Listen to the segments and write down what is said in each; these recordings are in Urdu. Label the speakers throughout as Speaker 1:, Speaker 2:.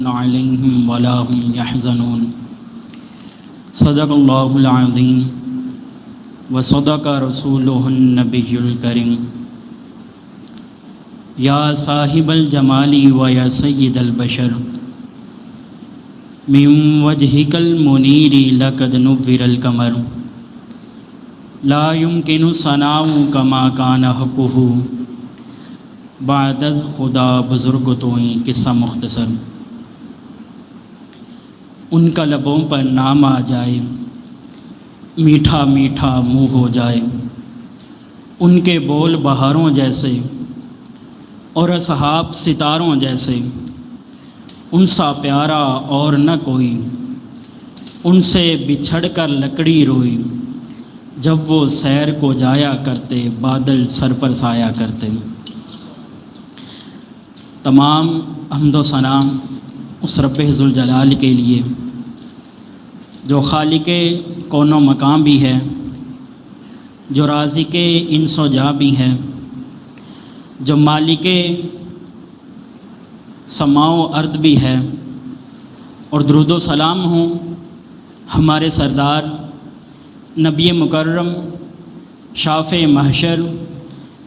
Speaker 1: علیہم ولا هم يحزنون صدق اللہ العظیم وصدق رسولہ النبی الکریم یا صاحب الجمال و یا سید البشر من وجهک المنیر لقد نور القمر لا يمكن ثناء کما کان حقہ بعد از خدا بزرگ توئیں قصہ مختصر۔ ان کا لبوں پر نام آ جائے میٹھا میٹھا منہ ہو جائے، ان کے بول بہاروں جیسے اور اصحاب ستاروں جیسے، ان سا پیارا اور نہ کوئی، ان سے بچھڑ کر لکڑی روئی، جب وہ سیر کو جایا کرتے بادل سر پر سایا کرتے۔ تمام حمد و ثنا اس رب ذوالجلال کے لیے جو خالق کون و مقام بھی ہے، جو رازق انس و جاں بھی ہے، جو مالک سماع و ارض بھی ہے، اور درود و سلام ہوں ہمارے سردار نبی مکرم شافع محشر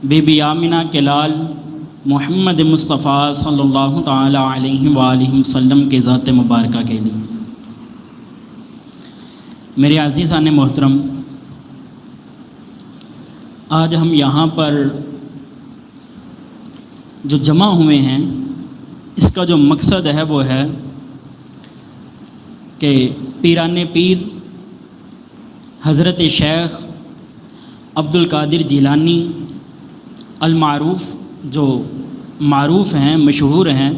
Speaker 1: بی بی آمنہ کے لال محمد مصطفیٰ صلی اللہ تعالی علیہ وآلہ وسلم کے ذات مبارکہ کے لیے۔ میرے عزیزان محترم، آج ہم یہاں پر جو جمع ہوئے ہیں، اس کا جو مقصد ہے وہ ہے کہ پیران پیر حضرت شیخ عبد القادر جیلانی المعروف، جو معروف ہیں، مشہور ہیں،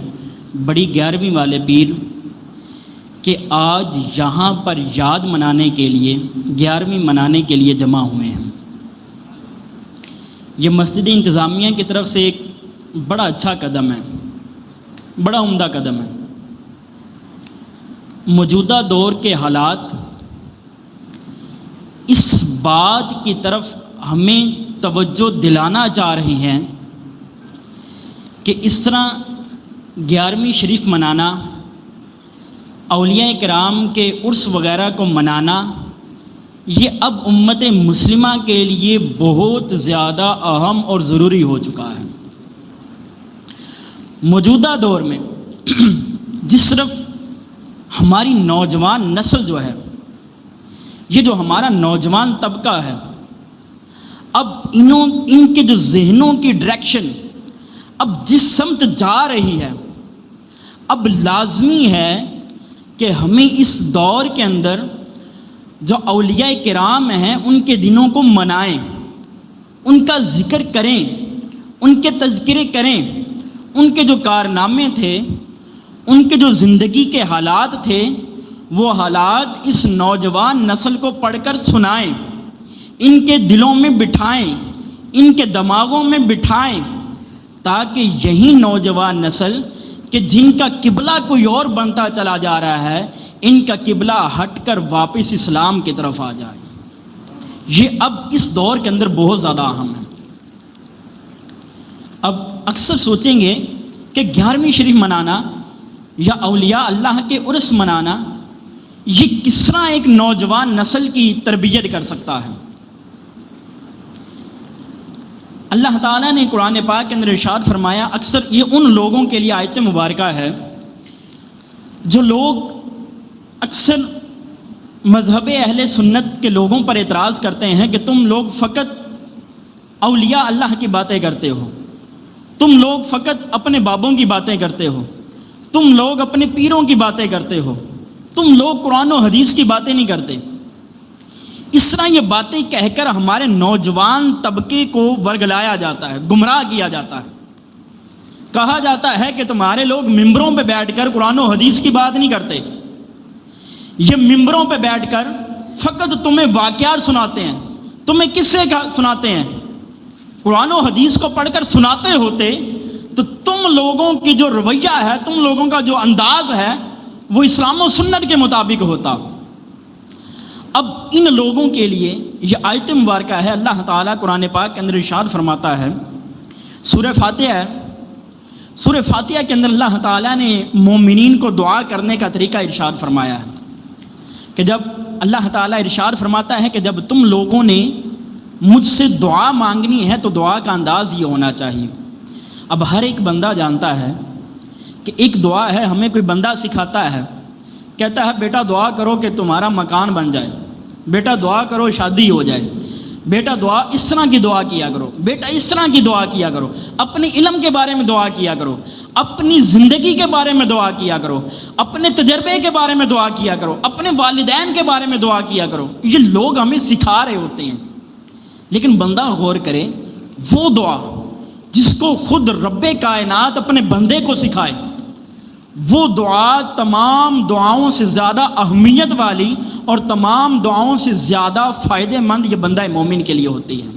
Speaker 1: بڑی 11ویں والے پیر، کہ آج یہاں پر یاد منانے کے لیے 11ویں منانے کے لیے جمع ہوئے ہیں۔ یہ مسجد انتظامیہ کی طرف سے ایک بڑا اچھا قدم ہے، بڑا عمدہ قدم ہے۔ موجودہ دور کے حالات اس بات کی طرف ہمیں توجہ دلانا چاہ رہے ہیں کہ اس طرح 11ویں شریف منانا، اولیاء کرام کے عرس وغیرہ کو منانا، یہ اب امت مسلمہ کے لیے بہت زیادہ اہم اور ضروری ہو چکا ہے۔ موجودہ دور میں جس طرف ہماری نوجوان نسل جو ہے، یہ جو ہمارا نوجوان طبقہ ہے، اب ان کے جو ذہنوں کی ڈائریکشن اب جس سمت جا رہی ہے، اب لازمی ہے کہ ہمیں اس دور کے اندر جو اولیاء کرام ہیں ان کے دنوں کو منائیں، ان کا ذکر کریں، ان کے تذکرے کریں، ان کے جو کارنامے تھے، ان کے جو زندگی کے حالات تھے، وہ حالات اس نوجوان نسل کو پڑھ کر سنائیں، ان کے دلوں میں بٹھائیں، ان کے دماغوں میں بٹھائیں، تاکہ یہی نوجوان نسل کہ جن کا قبلہ کوئی اور بنتا چلا جا رہا ہے، ان کا قبلہ ہٹ کر واپس اسلام کی طرف آ جائے۔ یہ اب اس دور کے اندر بہت زیادہ اہم ہے۔ اب اکثر سوچیں گے کہ 11ویں شریف منانا یا اولیاء اللہ کے عرس منانا، یہ کس طرح ایک نوجوان نسل کی تربیت کر سکتا ہے؟ اللہ تعالیٰ نے قرآن پاک کے اندر ارشاد فرمایا، اکثر یہ ان لوگوں کے لیے آیت مبارکہ ہے جو لوگ اکثر مذہب اہل سنت کے لوگوں پر اعتراض کرتے ہیں کہ تم لوگ فقط اولیاء اللہ کی باتیں کرتے ہو، تم لوگ فقط اپنے بابوں کی باتیں کرتے ہو، تم لوگ اپنے پیروں کی باتیں کرتے ہو، تم لوگ قرآن و حدیث کی باتیں نہیں کرتے۔ اس طرح یہ باتیں کہہ کر ہمارے نوجوان طبقے کو ورگلایا جاتا ہے، گمراہ کیا جاتا ہے۔ کہا جاتا ہے کہ تمہارے لوگ ممبروں پہ بیٹھ کر قرآن و حدیث کی بات نہیں کرتے، یہ ممبروں پہ بیٹھ کر فقط تمہیں واقعات سناتے ہیں۔ تمہیں کس سے سناتے ہیں؟ قرآن و حدیث کو پڑھ کر سناتے ہوتے تو تم لوگوں کی جو رویہ ہے، تم لوگوں کا جو انداز ہے، وہ اسلام و سنت کے مطابق ہوتا۔ اب ان لوگوں کے لیے یہ آیت مبارکہ ہے۔ اللہ تعالیٰ قرآن پاک کے اندر ارشاد فرماتا ہے، سورہ فاتحہ ہے، سورہ فاتحہ کے اندر اللہ تعالیٰ نے مومنین کو دعا کرنے کا طریقہ ارشاد فرمایا ہے کہ جب اللہ تعالیٰ ارشاد فرماتا ہے کہ جب تم لوگوں نے مجھ سے دعا مانگنی ہے تو دعا کا انداز یہ ہونا چاہیے. اب ہر ایک بندہ جانتا ہے کہ ایک دعا ہے، ہمیں کوئی بندہ سکھاتا ہے، کہتا ہے بیٹا دعا کرو کہ تمہارا مکان بن جائے، بیٹا دعا کرو شادی ہو جائے، بیٹا دعا اس طرح کی دعا کیا کرو، بیٹا اس طرح کی دعا کیا کرو، اپنے علم کے بارے میں دعا کیا کرو، اپنی زندگی کے بارے میں دعا کیا کرو، اپنے تجربے کے بارے میں دعا کیا کرو، اپنے والدین کے بارے میں دعا کیا کرو. یہ لوگ ہمیں سکھا رہے ہوتے ہیں، لیکن بندہ غور کرے وہ دعا جس کو خود رب کائنات اپنے بندے کو سکھائے، وہ دعا تمام دعاؤں سے زیادہ اہمیت والی اور تمام دعاؤں سے زیادہ فائدہ مند یہ بندہ مومن کے لیے ہوتی ہے.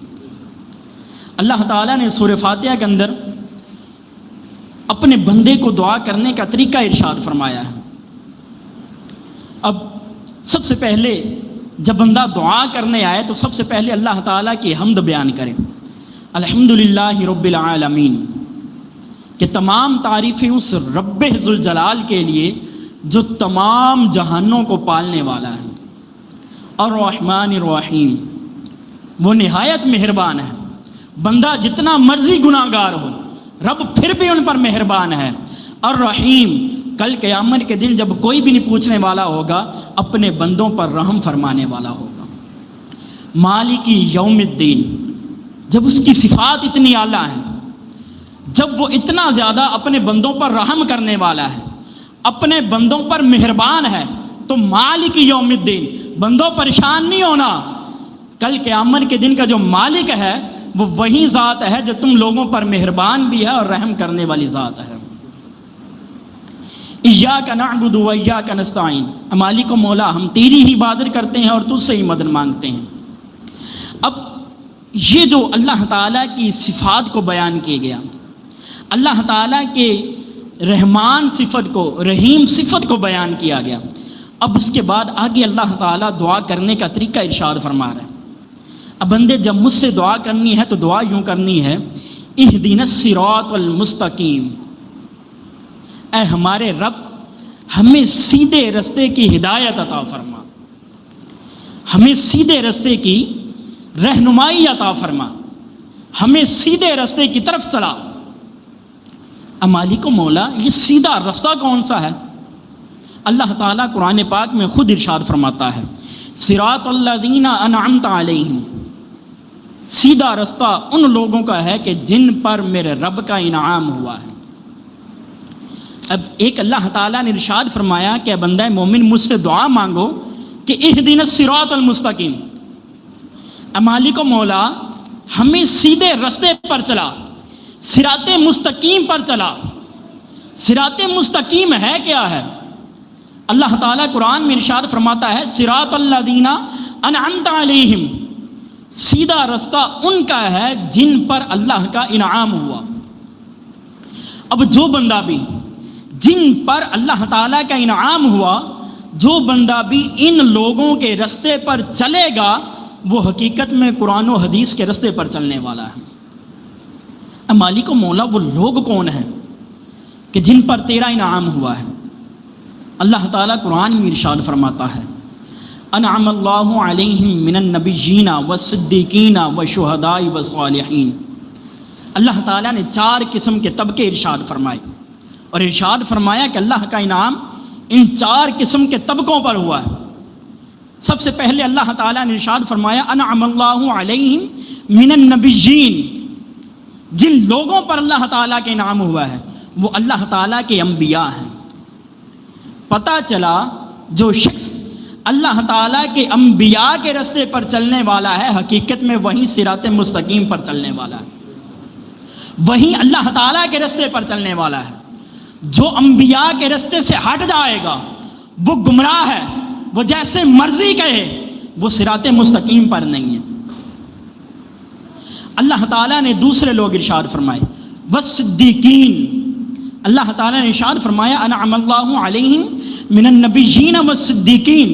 Speaker 1: اللہ تعالیٰ نے سورہ فاتحہ کے اندر اپنے بندے کو دعا کرنے کا طریقہ ارشاد فرمایا ہے. اب سب سے پہلے جب بندہ دعا کرنے آئے تو سب سے پہلے اللہ تعالیٰ کی حمد بیان کرے، الحمدللہ رب العالمین، کہ تمام تعریفیں اس رب ذوالجلال کے لیے جو تمام جہانوں کو پالنے والا ہے. الرحمن الرحیم، وہ نہایت مہربان ہے. بندہ جتنا مرضی گناہ گار ہو رب پھر بھی ان پر مہربان ہے. الرحیم، کل قیامت کے دن جب کوئی بھی نہیں پوچھنے والا ہوگا اپنے بندوں پر رحم فرمانے والا ہوگا. مالک یوم الدین، جب اس کی صفات اتنی اعلیٰ ہیں، جب وہ اتنا زیادہ اپنے بندوں پر رحم کرنے والا ہے، اپنے بندوں پر مہربان ہے، تو مالک یوم الدین، بندوں پریشان نہیں ہونا. کل قیامت کے دن کا جو مالک ہے وہ وہی ذات ہے جو تم لوگوں پر مہربان بھی ہے اور رحم کرنے والی ذات ہے. ایاک نعبد و ایاک نستعین، مالک و مولا ہم تیری ہی عبادت کرتے ہیں اور تجھ سے ہی مدد مانگتے ہیں. اب یہ جو اللہ تعالیٰ کی صفات کو بیان کیا گیا، اللہ تعالیٰ کے رحمان صفت کو، رحیم صفت کو بیان کیا گیا. اب اس کے بعد آگے اللہ تعالیٰ دعا کرنے کا طریقہ ارشاد فرما رہا ہے. اب بندے جب مجھ سے دعا کرنی ہے تو دعا یوں کرنی ہے، اہدنا الصراط المستقیم، اے ہمارے رب ہمیں سیدھے رستے کی ہدایت عطا فرما، ہمیں سیدھے رستے کی رہنمائی عطا فرما، ہمیں سیدھے رستے کی طرف چلا. مالک و مولا، یہ سیدھا رستہ کون سا ہے؟ اللہ تعالیٰ قرآن پاک میں خود ارشاد فرماتا ہے، صراط الذین انعمت علیہم، سیدھا رستہ ان لوگوں کا ہے کہ جن پر میرے رب کا انعام ہوا ہے. اب ایک اللہ تعالیٰ نے ارشاد فرمایا کہ بندہ مومن مجھ سے دعا مانگو کہ اہدنا الصراط المستقیم، مالک و مولا ہمیں سیدھے رستے پر چلا، صراط مستقیم پر چلا. صراط مستقیم ہے کیا ہے؟ اللہ تعالیٰ قرآن میں ارشاد فرماتا ہے، صراط الذین انعمت علیہم، سیدھا رستہ ان کا ہے جن پر اللہ کا انعام ہوا. اب جو بندہ بھی جن پر اللہ تعالیٰ کا انعام ہوا، جو بندہ بھی ان لوگوں کے رستے پر چلے گا وہ حقیقت میں قرآن و حدیث کے رستے پر چلنے والا ہے. مالک و مولا وہ لوگ کون ہیں کہ جن پر تیرا انعام ہوا ہے؟ اللہ تعالیٰ قرآن میں ارشاد فرماتا ہے، انعم اللہ علیہم من النبیین والصدیقین والشہداء والصالحین. اللہ تعالیٰ نے 4 قسم کے طبقے ارشاد فرمائے اور ارشاد فرمایا کہ اللہ کا انعام ان 4 قسم کے طبقوں پر ہوا ہے. سب سے پہلے اللہ تعالیٰ نے ارشاد فرمایا، انعم اللہ علیہم من النبیین، جن لوگوں پر اللہ تعالیٰ کے انعام ہوا ہے وہ اللہ تعالیٰ کے انبیاء ہیں. پتہ چلا جو شخص اللہ تعالیٰ کے انبیاء کے رستے پر چلنے والا ہے حقیقت میں وہیں صراط مستقیم پر چلنے والا ہے، وہیں اللہ تعالیٰ کے رستے پر چلنے والا ہے. جو انبیاء کے رستے سے ہٹ جائے گا وہ گمراہ ہے، وہ جیسے مرضی کہے، وہ صراط مستقیم پر نہیں ہے. اللہ تعالیٰ نے دوسرے لوگ ارشاد فرمائے، والصدیقین، اللہ تعالیٰ نے ارشاد فرمایا، انعم اللہ علیہم من النبیین والصدیقین،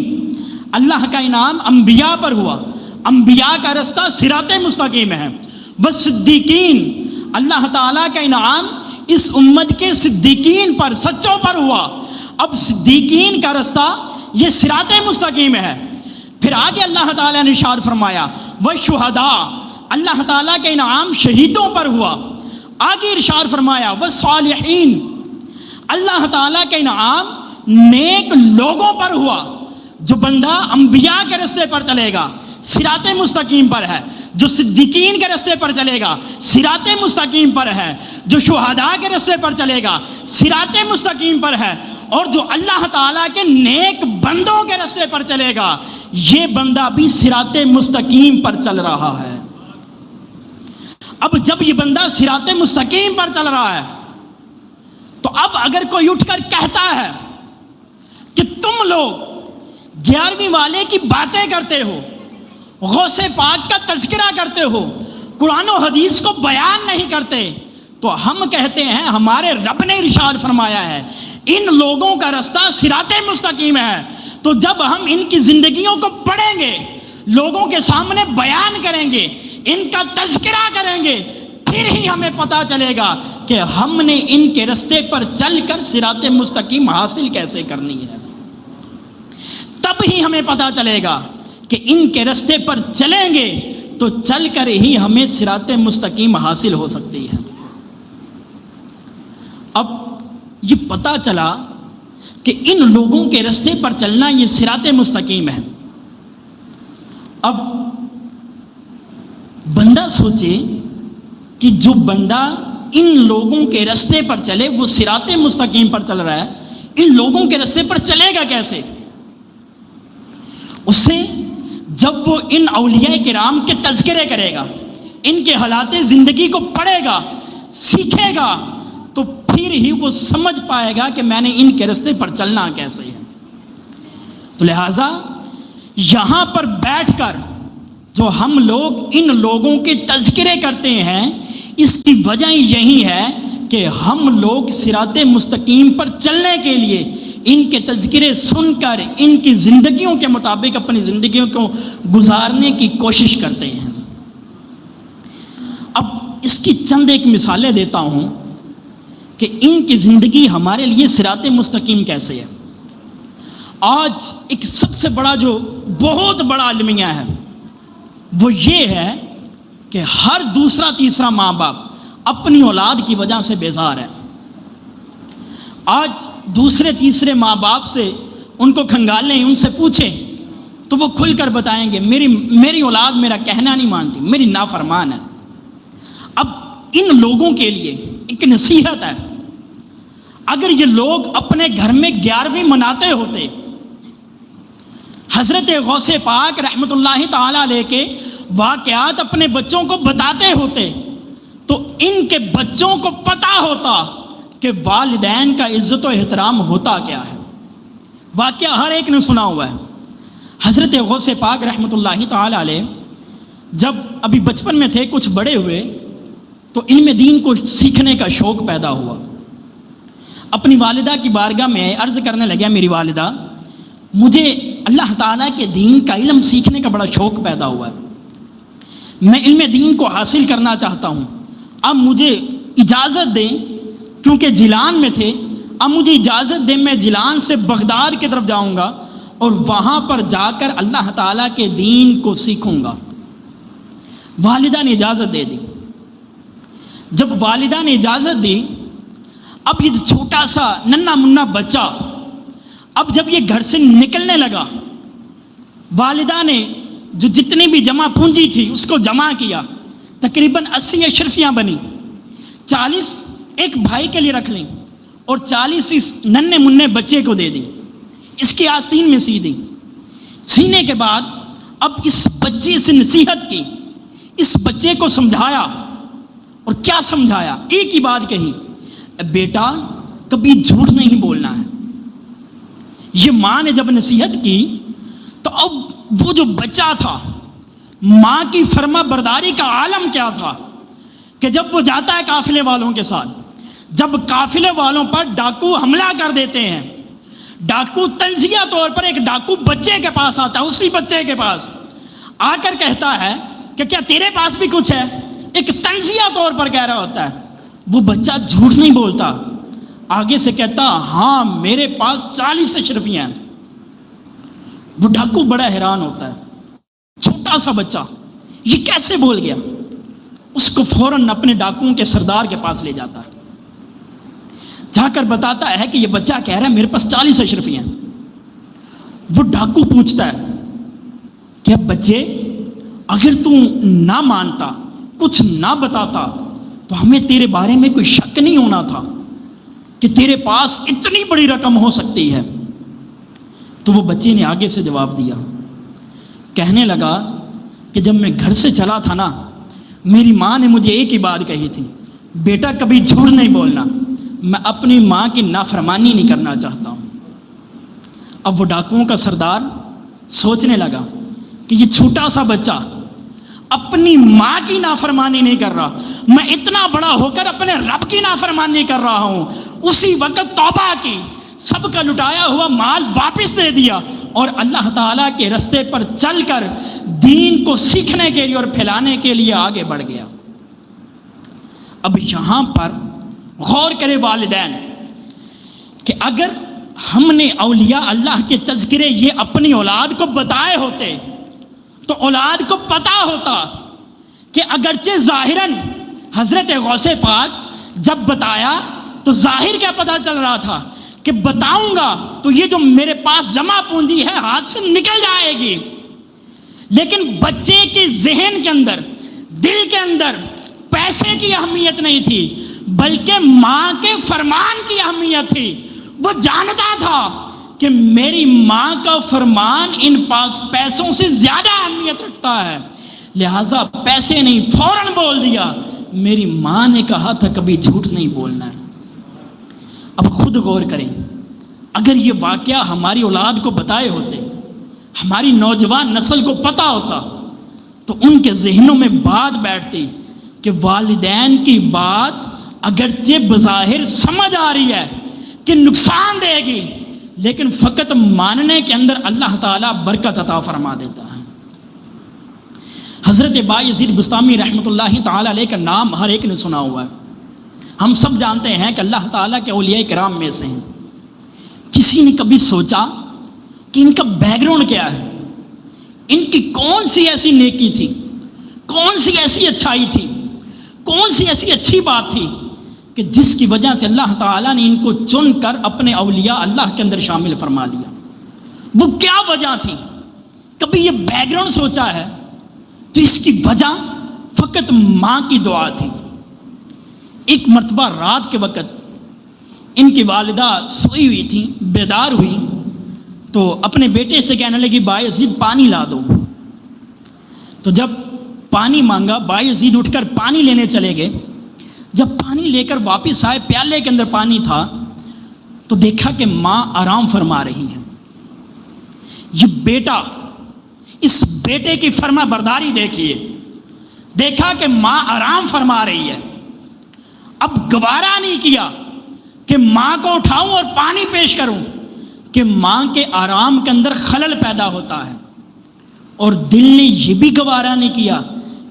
Speaker 1: اللہ کا انعام انبیاء پر ہوا، انبیاء کا رستہ صراط مستقیم ہے. والصدیقین، اللہ تعالیٰ کا انعام اس امت کے صدیقین پر، سچوں پر ہوا۔ اب صدیقین کا رستہ یہ صراط مستقیم ہے۔ پھر آگے اللہ تعالیٰ نے ارشاد فرمایا وَالشُّہَدَاء، اللہ تعالیٰ کا انعام شہیدوں پر ہوا۔ آگے ارشاد فرمایا وَالصَّالِحِينَ، اللہ تعالیٰ کا انعام نیک لوگوں پر ہوا۔ جو بندہ انبیاء کے رستے پر چلے گا صراط مستقیم پر ہے، جو صدیقین کے رستے پر چلے گا صراط مستقیم پر ہے، جو شہداء کے رستے پر چلے گا صراط مستقیم پر ہے، اور جو اللہ تعالیٰ کے نیک بندوں کے رستے پر چلے گا یہ بندہ بھی صراط مستقیم پر چل رہا ہے۔ اب جب یہ بندہ صراط مستقیم پر چل رہا ہے تو اب اگر کوئی اٹھ کر کہتا ہے کہ تم لوگ 11ویں والے کی باتیں کرتے ہو، غوث پاک کا تذکرہ کرتے ہو، قرآن و حدیث کو بیان نہیں کرتے، تو ہم کہتے ہیں ہمارے رب نے ارشاد فرمایا ہے ان لوگوں کا رستہ صراط مستقیم ہے۔ تو جب ہم ان کی زندگیوں کو پڑھیں گے، لوگوں کے سامنے بیان کریں گے، ان کا تذکرہ کریں گے، پھر ہی ہمیں پتا چلے گا کہ ہم نے ان کے رستے پر چل کر صراط مستقیم حاصل کیسے کرنی ہے۔ تب ہی ہمیں پتا چلے گا کہ ان کے رستے پر چلیں گے تو چل کر ہی ہمیں صراط مستقیم حاصل ہو سکتی ہے۔ اب یہ پتا چلا کہ ان لوگوں کے رستے پر چلنا یہ صراط مستقیم ہے۔ اب بندہ سوچے کہ جو بندہ ان لوگوں کے رستے پر چلے وہ صراط مستقیم پر چل رہا ہے، ان لوگوں کے رستے پر چلے گا کیسے؟ اس سے جب وہ ان اولیاء کرام کے تذکرے کرے گا، ان کے حالات زندگی کو پڑھے گا، سیکھے گا، تو پھر ہی وہ سمجھ پائے گا کہ میں نے ان کے رستے پر چلنا کیسے ہے۔ تو لہٰذا یہاں پر بیٹھ کر جو ہم لوگ ان لوگوں کے تذکرے کرتے ہیں اس کی وجہ یہی ہے کہ ہم لوگ صراط مستقیم پر چلنے کے لیے ان کے تذکرے سن کر ان کی زندگیوں کے مطابق اپنی زندگیوں کو گزارنے کی کوشش کرتے ہیں۔ اب اس کی چند ایک مثالیں دیتا ہوں کہ ان کی زندگی ہمارے لیے صراط مستقیم کیسے ہے۔ آج ایک سب سے بڑا جو بہت بڑا المیہ ہے وہ یہ ہے کہ ہر دوسرا تیسرا ماں باپ اپنی اولاد کی وجہ سے بیزار ہے۔ آج دوسرے تیسرے ماں باپ سے ان کو کھنگالیں، ان سے پوچھیں تو وہ کھل کر بتائیں گے میری اولاد میرا کہنا نہیں مانتی، میری نافرمان ہے۔ اب ان لوگوں کے لیے ایک نصیحت ہے، اگر یہ لوگ اپنے گھر میں 11ویں مناتے ہوتے، حضرت غوث پاک رحمۃ اللہ تعالیٰ علیہ کے واقعات اپنے بچوں کو بتاتے ہوتے تو ان کے بچوں کو پتہ ہوتا کہ والدین کا عزت و احترام ہوتا کیا ہے۔ واقعہ ہر ایک نے سنا ہوا ہے۔ حضرت غوث پاک رحمۃ اللہ تعالیٰ علیہ جب ابھی بچپن میں تھے، کچھ بڑے ہوئے تو علم دین کو سیکھنے کا شوق پیدا ہوا۔ اپنی والدہ کی بارگاہ میں عرض کرنے لگا، میری والدہ مجھے اللہ تعالیٰ کے دین کا علم سیکھنے کا بڑا شوق پیدا ہوا ہے، میں علم دین کو حاصل کرنا چاہتا ہوں، اب مجھے اجازت دیں، کیونکہ جیلان میں تھے، اب مجھے اجازت دیں میں جیلان سے بغداد کی طرف جاؤں گا اور وہاں پر جا کر اللہ تعالیٰ کے دین کو سیکھوں گا۔ والدہ نے اجازت دے دی۔ جب والدہ نے اجازت دی، اب یہ چھوٹا سا ننھا منا بچہ اب جب یہ گھر سے نکلنے لگا، والدہ نے جو جتنی بھی جمع پونجی تھی اس کو جمع کیا، تقریباً 80 اشرفیاں بنی، 40 ایک بھائی کے لیے رکھ لیں اور 40 اس ننھے مننے بچے کو دے دیں، اس کی آستین میں سی دیں۔ سینے کے بعد اب اس بچے سے نصیحت کی، اس بچے کو سمجھایا، اور کیا سمجھایا؟ ایک ہی بات کہی، بیٹا کبھی جھوٹ نہیں بولنا ہے۔ یہ ماں نے جب نصیحت کی تو اب وہ جو بچہ تھا، ماں کی فرما برداری کا عالم کیا تھا کہ جب وہ جاتا ہے قافلے والوں کے ساتھ، جب قافلے والوں پر ڈاکو حملہ کر دیتے ہیں، ڈاکو تنزیہ طور پر ایک ڈاکو بچے کے پاس آتا ہے، اسی بچے کے پاس آ کر کہتا ہے کہ کیا تیرے پاس بھی کچھ ہے؟ ایک تنزیہ طور پر کہہ رہا ہوتا ہے، وہ بچہ جھوٹ نہیں بولتا، آگے سے کہتا ہاں میرے پاس 40 اشرفیاں ہیں۔ وہ ڈاکو بڑا حیران ہوتا ہے، چھوٹا سا بچہ یہ کیسے بول گیا؟ اس کو فوراً اپنے ڈاکوؤں کے سردار کے پاس لے جاتا ہے، جا کر بتاتا ہے کہ یہ بچہ کہہ رہا ہے میرے پاس 40 اشرفیاں ہیں۔ وہ ڈاکو پوچھتا ہے کہ اب بچے اگر تو نہ مانتا، کچھ نہ بتاتا تو ہمیں تیرے بارے میں کوئی شک نہیں ہونا تھا کہ تیرے پاس اتنی بڑی رقم ہو سکتی ہے۔ تو وہ بچے نے آگے سے جواب دیا، کہنے لگا کہ جب میں گھر سے چلا تھا نا، میری ماں نے مجھے ایک ہی بات کہی تھی، بیٹا کبھی جھوٹ نہیں بولنا، میں اپنی ماں کی نافرمانی نہیں کرنا چاہتا ہوں۔ اب وہ ڈاکوؤں کا سردار سوچنے لگا کہ یہ چھوٹا سا بچہ اپنی ماں کی نافرمانی نہیں کر رہا، میں اتنا بڑا ہو کر اپنے رب کی نافرمانی کر رہا ہوں۔ اسی وقت توبہ کی، سب کا لٹایا ہوا مال واپس دے دیا اور اللہ تعالیٰ کے رستے پر چل کر دین کو سیکھنے کے لیے اور پھیلانے کے لیے آگے بڑھ گیا۔ اب یہاں پر غور کرے والدین کہ اگر ہم نے اولیاء اللہ کے تذکرے یہ اپنی اولاد کو بتائے ہوتے تو اولاد کو پتا ہوتا کہ اگرچہ ظاہراً حضرت غوث پاک جب بتایا تو ظاہر کیا پتہ چل رہا تھا کہ بتاؤں گا تو یہ جو میرے پاس جمع پونجی ہے ہاتھ سے نکل جائے گی، لیکن بچے کے ذہن کے اندر، دل کے اندر پیسے کی اہمیت نہیں تھی بلکہ ماں کے فرمان کی اہمیت تھی۔ وہ جانتا تھا کہ میری ماں کا فرمان ان پاس پیسوں سے زیادہ اہمیت رکھتا ہے، لہٰذا پیسے نہیں، فوراً بول دیا میری ماں نے کہا تھا کبھی جھوٹ نہیں بولنا ہے۔ اب خود غور کریں، اگر یہ واقعہ ہماری اولاد کو بتائے ہوتے، ہماری نوجوان نسل کو پتہ ہوتا تو ان کے ذہنوں میں بات بیٹھتی کہ والدین کی بات اگرچہ بظاہر سمجھ آ رہی ہے کہ نقصان دے گی، لیکن فقط ماننے کے اندر اللہ تعالیٰ برکت عطا فرما دیتا ہے۔ حضرت بایزید بسطامی رحمۃ اللہ تعالیٰ علیہ کا نام ہر ایک نے سنا ہوا ہے، ہم سب جانتے ہیں کہ اللہ تعالیٰ کے اولیاء کرام میں سے ہیں۔ کسی نے کبھی سوچا کہ ان کا بیک گراؤنڈ کیا ہے، ان کی کون سی ایسی نیکی تھی، کون سی ایسی اچھائی تھی، کون سی ایسی اچھی بات تھی کہ جس کی وجہ سے اللہ تعالیٰ نے ان کو چن کر اپنے اولیاء اللہ کے اندر شامل فرما لیا؟ وہ کیا وجہ تھی؟ کبھی یہ بیک گراؤنڈ سوچا ہے؟ تو اس کی وجہ فقط ماں کی دعا تھی۔ ایک مرتبہ رات کے وقت ان کی والدہ سوئی ہوئی تھی، بیدار ہوئی تو اپنے بیٹے سے کہنے لگی بایزید پانی لا دو۔ تو جب پانی مانگا، بایزید اٹھ کر پانی لینے چلے گئے۔ جب پانی لے کر واپس آئے، پیالے کے اندر پانی تھا تو دیکھا کہ ماں آرام فرما رہی ہے۔ یہ بیٹا، اس بیٹے کی فرما برداری دیکھیے، دیکھا کہ ماں آرام فرما رہی ہے، اب گوارا نہیں کیا کہ ماں کو اٹھاؤں اور پانی پیش کروں، کہ ماں کے آرام کے اندر خلل پیدا ہوتا ہے، اور دل نے یہ بھی گوارا نہیں کیا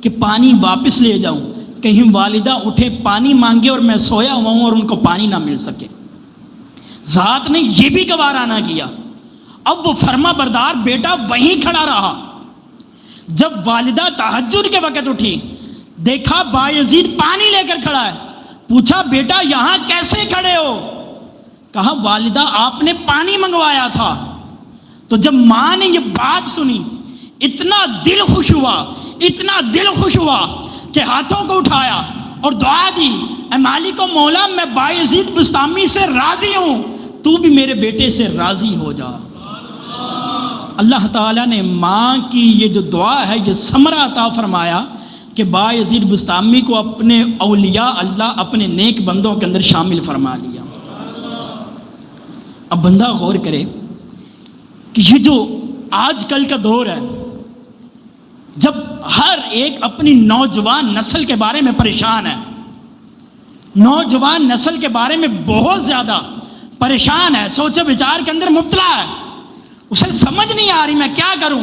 Speaker 1: کہ پانی واپس لے جاؤں، کہیں والدہ اٹھے پانی مانگے اور میں سویا ہوا ہوں اور ان کو پانی نہ مل سکے۔ ذات نے یہ بھی گوارا نہ کیا۔ اب وہ فرما بردار بیٹا وہیں کھڑا رہا۔ جب والدہ تہجد کے وقت اٹھی، دیکھا بایزید پانی لے کر کھڑا ہے، پوچھا بیٹا یہاں کیسے کھڑے ہو؟ کہا والدہ آپ نے پانی منگوایا تھا۔ تو جب ماں نے یہ بات سنی، اتنا دل خوش ہوا، اتنا دل خوش ہوا کہ ہاتھوں کو اٹھایا اور دعا دی، اے مالک و مولا میں بایزید بسطامی سے راضی ہوں، تو بھی میرے بیٹے سے راضی ہو جا۔ اللہ تعالیٰ نے ماں کی یہ جو دعا ہے یہ ثمرہ عطا فرمایا کہ بایزید بسطامی کو اپنے اولیاء اللہ اپنے نیک بندوں کے اندر شامل فرما لیا۔ اب بندہ غور کرے کہ یہ جو آج کل کا دور ہے، جب ہر ایک اپنی نوجوان نسل کے بارے میں پریشان ہے، نوجوان نسل کے بارے میں بہت زیادہ پریشان ہے، سوچ بچار کے اندر مبتلا ہے، اسے سمجھ نہیں آ رہی میں کیا کروں،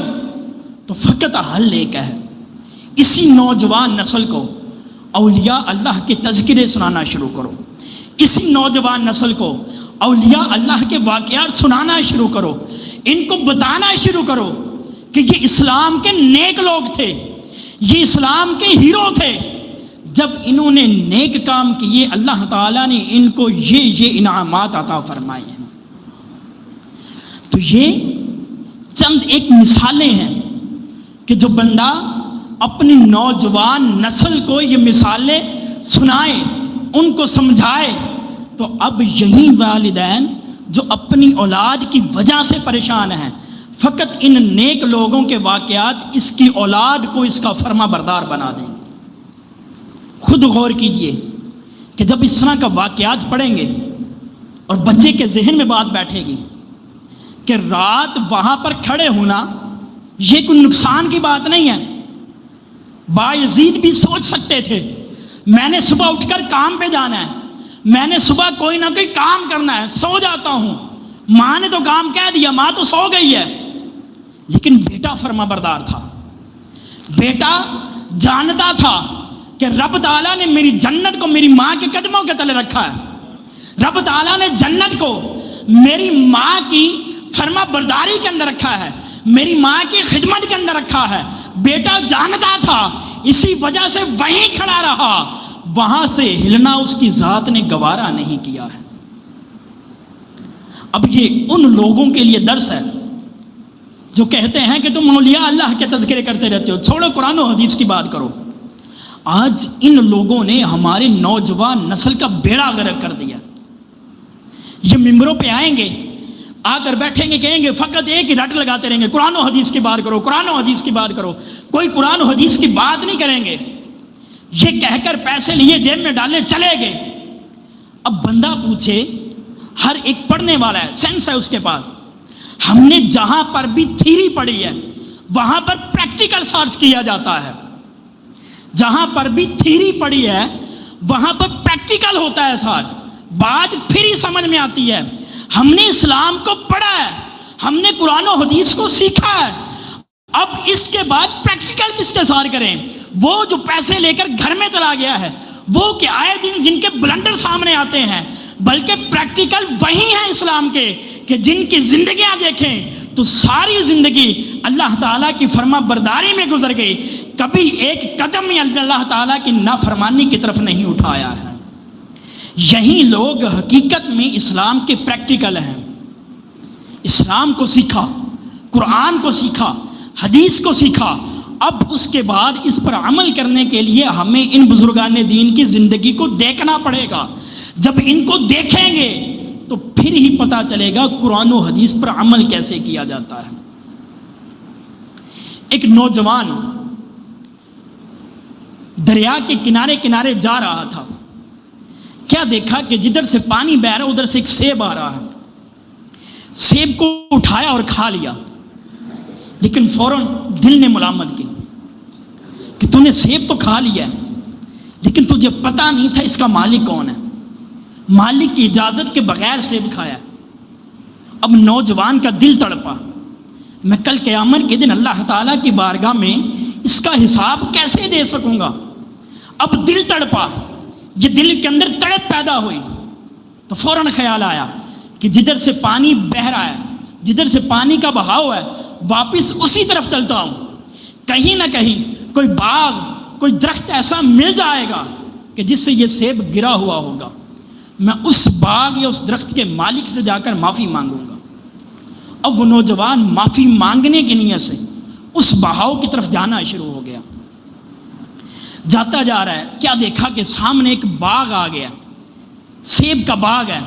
Speaker 1: تو فقط حل ایک ہے، اسی نوجوان نسل کو اولیاء اللہ کے تذکرے سنانا شروع کرو، اسی نوجوان نسل کو اولیاء اللہ کے واقعات سنانا شروع کرو، ان کو بتانا شروع کرو کہ یہ اسلام کے نیک لوگ تھے، یہ اسلام کے ہیرو تھے، جب انہوں نے نیک کام کیے اللہ تعالیٰ نے ان کو یہ انعامات عطا فرمائے ہیں۔ تو یہ چند ایک مثالیں ہیں کہ جو بندہ اپنی نوجوان نسل کو یہ مثالیں سنائے، ان کو سمجھائے، تو اب یہی والدین جو اپنی اولاد کی وجہ سے پریشان ہیں، فقط ان نیک لوگوں کے واقعات اس کی اولاد کو اس کا فرما بردار بنا دیں گے۔ خود غور کیجئے کہ جب اس طرح کا واقعات پڑھیں گے اور بچے کے ذہن میں بات بیٹھے گی کہ رات وہاں پر کھڑے ہونا یہ کوئی نقصان کی بات نہیں ہے، بایزید بھی سوچ سکتے تھے میں نے صبح اٹھ کر کام پہ جانا ہے، میں نے صبح کوئی نہ کوئی کام کرنا ہے، سو جاتا ہوں، ماں نے تو کام کہہ دیا، ماں تو سو گئی ہے، لیکن بیٹا فرما بردار تھا، بیٹا جانتا تھا کہ رب تعالیٰ نے میری جنت کو میری ماں کے قدموں کے تلے رکھا ہے، رب تعالیٰ نے جنت کو میری ماں کی فرما برداری کے اندر رکھا ہے، میری ماں کی خدمت کے اندر رکھا ہے۔ بیٹا جانتا تھا، اسی وجہ سے وہیں کھڑا رہا، وہاں سے ہلنا اس کی ذات نے گوارا نہیں کیا ہے۔ اب یہ ان لوگوں کے لیے درس ہے جو کہتے ہیں کہ تم اولیاء اللہ کے تذکرے کرتے رہتے ہو، چھوڑو قرآن و حدیث کی بات کرو۔ آج ان لوگوں نے ہمارے نوجوان نسل کا بیڑا غرق کر دیا۔ یہ ممبروں پہ آئیں گے، آ کر بیٹھیں گے، کہیں گے فقط ایک ہی رٹ لگاتے رہیں گے، قرآن و حدیث کی بات کرو، قرآن و حدیث کی بات کرو، کوئی قرآن و حدیث کی بات نہیں کریں گے، یہ کہہ کر پیسے لیے جیب میں ڈالے چلے گئے۔ اب بندہ پوچھے، ہر ایک پڑھنے والا ہے، سینس ہے اس کے پاس، ہم نے جہاں پر بھی تھیری پڑھی ہے وہاں پر پریکٹیکل سرچ کیا جاتا ہے، جہاں پر بھی تھیری پڑھی ہے وہاں پر پریکٹیکل ہوتا ہے، ساتھ بات پھر ہی سمجھ میں آتی ہے۔ ہم نے اسلام کو پڑھا ہے، ہم نے قرآن و حدیث کو سیکھا ہے، اب اس کے بعد پریکٹیکل کس کے ساتھ کریں؟ وہ جو پیسے لے کر گھر میں چلا گیا ہے، وہ کہ آئے دن جن کے بلنڈر سامنے آتے ہیں، بلکہ پریکٹیکل وہی ہیں اسلام کے کہ جن کی زندگیاں دیکھیں تو ساری زندگی اللہ تعالیٰ کی فرما برداری میں گزر گئی، کبھی ایک قدم ہی اللہ تعالیٰ کی نافرمانی کی طرف نہیں اٹھایا ہے۔ یہی لوگ حقیقت میں اسلام کے پریکٹیکل ہیں، اسلام کو سیکھا، قرآن کو سیکھا، حدیث کو سیکھا، اب اس کے بعد اس پر عمل کرنے کے لیے ہمیں ان بزرگان دین کی زندگی کو دیکھنا پڑے گا۔ جب ان کو دیکھیں گے تو پھر ہی پتہ چلے گا قرآن و حدیث پر عمل کیسے کیا جاتا ہے۔ ایک نوجوان دریا کے کنارے کنارے جا رہا تھا، کیا دیکھا کہ جدھر سے پانی بہ رہا ادھر سے ایک سیب آ رہا ہے، سیب کو اٹھایا اور کھا لیا، لیکن فوراً دل نے ملامت کی کہ تو نے سیب تو کھا لیا ہے لیکن تجھے پتہ نہیں تھا اس کا مالک کون ہے، مالک کی اجازت کے بغیر سیب کھایا۔ اب نوجوان کا دل تڑپا، میں کل قیامت کے دن اللہ تعالیٰ کی بارگاہ میں اس کا حساب کیسے دے سکوں گا؟ اب دل تڑپا، یہ دل کے اندر تڑپ پیدا ہوئی، تو فوراً خیال آیا کہ جدھر سے پانی بہہ رہا ہے، جدھر سے پانی کا بہاؤ ہے، واپس اسی طرف چلتا ہوں، کہیں نہ کہیں کوئی باغ، کوئی درخت ایسا مل جائے گا کہ جس سے یہ سیب گرا ہوا ہوگا، میں اس باغ یا اس درخت کے مالک سے جا کر معافی مانگوں گا۔ اب وہ نوجوان معافی مانگنے کی نیت سے اس بہاؤ کی طرف جانا شروع ہو گیا، جاتا جا رہا ہے، کیا دیکھا کہ سامنے ایک باغ آ گیا، سیب کا باغ ہے،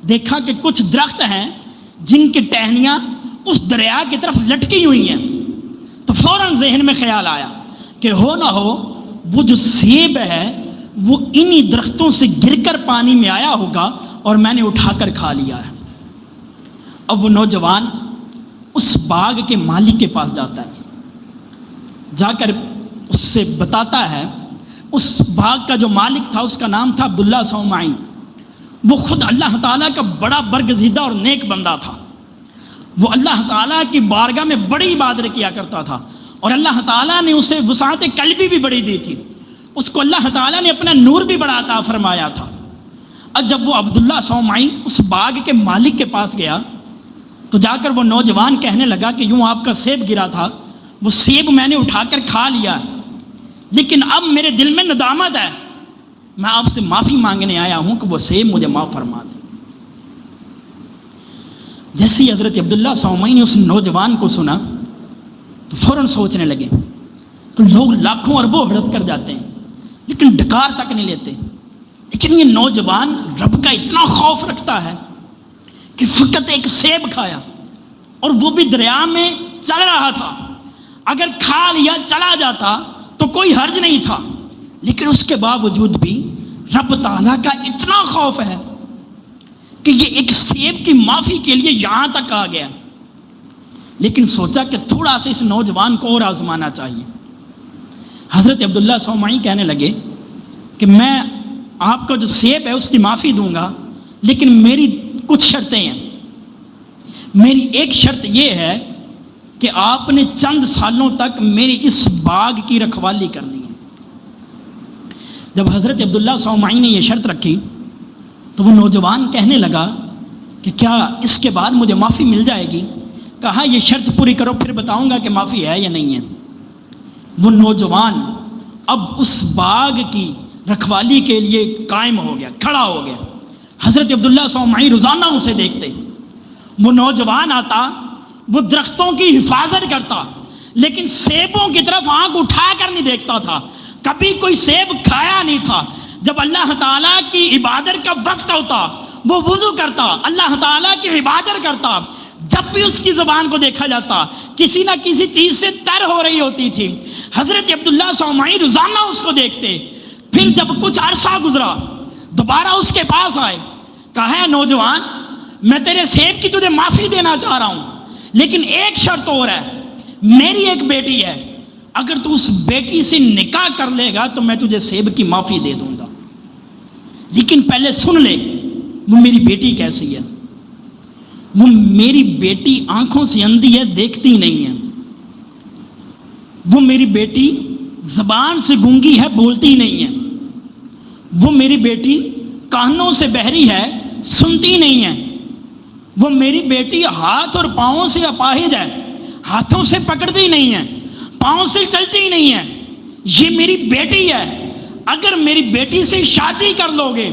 Speaker 1: دیکھا کہ کچھ درخت ہیں جن کی ٹہنیاں اس دریا کی طرف لٹکی ہوئی ہیں، تو فوراً ذہن میں خیال آیا کہ ہو نہ ہو وہ جو سیب ہے وہ انہی درختوں سے گر کر پانی میں آیا ہوگا اور میں نے اٹھا کر کھا لیا ہے۔ اب وہ نوجوان اس باغ کے مالک کے پاس جاتا ہے، جا کر اس سے بتاتا ہے، اس باغ کا جو مالک تھا اس کا نام تھا عبداللہ صومعی، وہ خود اللہ تعالیٰ کا بڑا برگزیدہ اور نیک بندہ تھا، وہ اللہ تعالیٰ کی بارگاہ میں بڑی عبادت کیا کرتا تھا، اور اللہ تعالیٰ نے اسے وسعت قلبی بھی بڑی دی تھی، اس کو اللہ تعالیٰ نے اپنا نور بھی بڑا عطا فرمایا تھا. اور جب وہ عبداللہ صومعی اس باغ کے مالک کے پاس گیا تو جا کر وہ نوجوان کہنے لگا کہ یوں آپ کا سیب گرا تھا، وہ سیب میں نے اٹھا کر کھا لیا، لیکن اب میرے دل میں ندامت ہے، میں آپ سے معافی مانگنے آیا ہوں کہ وہ سیب مجھے معاف فرما دیں. جیسے ہی حضرت عبداللہ صومعی نے اس نوجوان کو سنا تو فوراً سوچنے لگے کہ لوگ لاکھوں اربوں ہڑپ کر جاتے ہیں لیکن ڈکار تک نہیں لیتے، لیکن یہ نوجوان رب کا اتنا خوف رکھتا ہے کہ فقط ایک سیب کھایا، اور وہ بھی دریا میں چل رہا تھا، اگر کھا لیا چلا جاتا تو کوئی حرج نہیں تھا، لیکن اس کے باوجود بھی رب تعالیٰ کا اتنا خوف ہے کہ یہ ایک سیب کی معافی کے لیے یہاں تک آ گیا. لیکن سوچا کہ تھوڑا سا اس نوجوان کو اور آزمانا چاہیے. حضرت عبداللہ صومعی کہنے لگے کہ میں آپ کو جو سیب ہے اس کی معافی دوں گا، لیکن میری کچھ شرطیں ہیں. میری ایک شرط یہ ہے کہ آپ نے چند سالوں تک میری اس باغ کی رکھوالی کرنی ہے. جب حضرت عبداللہ صومعی نے یہ شرط رکھی تو وہ نوجوان کہنے لگا کہ کیا اس کے بعد مجھے معافی مل جائے گی؟ کہا یہ شرط پوری کرو پھر بتاؤں گا کہ معافی ہے یا نہیں ہے. وہ نوجوان اب اس باغ کی رکھوالی کے لیے قائم ہو گیا، کھڑا ہو گیا. حضرت عبداللہ صومعی روزانہ اسے دیکھتے، وہ نوجوان آتا، وہ درختوں کی حفاظت کرتا، لیکن سیبوں کی طرف آنکھ اٹھا کر نہیں دیکھتا تھا، کبھی کوئی سیب کھایا نہیں تھا. جب اللہ تعالیٰ کی عبادت کا وقت ہوتا وہ وضو کرتا، اللہ تعالیٰ کی عبادت کرتا. جب بھی اس کی زبان کو دیکھا جاتا کسی نہ کسی چیز سے تر ہو رہی ہوتی تھی. حضرت عبداللہ صومعی روزانہ اس کو دیکھتے. پھر جب کچھ عرصہ گزرا دوبارہ اس کے پاس آئے، کہا ہے نوجوان میں تیرے سیب کی تجھے معافی دینا چاہ رہا ہوں، لیکن ایک شرط اور ہے، میری ایک بیٹی ہے، اگر تو اس بیٹی سے نکاح کر لے گا تو میں تجھے سیب کی معافی دے دوں گا، لیکن پہلے سن لے وہ میری بیٹی کیسی ہے. وہ میری بیٹی آنکھوں سے اندھی ہے، دیکھتی نہیں ہے. وہ میری بیٹی زبان سے گونگی ہے، بولتی نہیں ہے. وہ میری بیٹی کانوں سے بہری ہے، سنتی نہیں ہے. وہ میری بیٹی ہاتھ اور پاؤں سے اپاہج ہے، ہاتھوں سے پکڑتی نہیں ہے، پاؤں سے چلتی نہیں ہے. یہ میری بیٹی ہے، اگر میری بیٹی سے شادی کر لو گے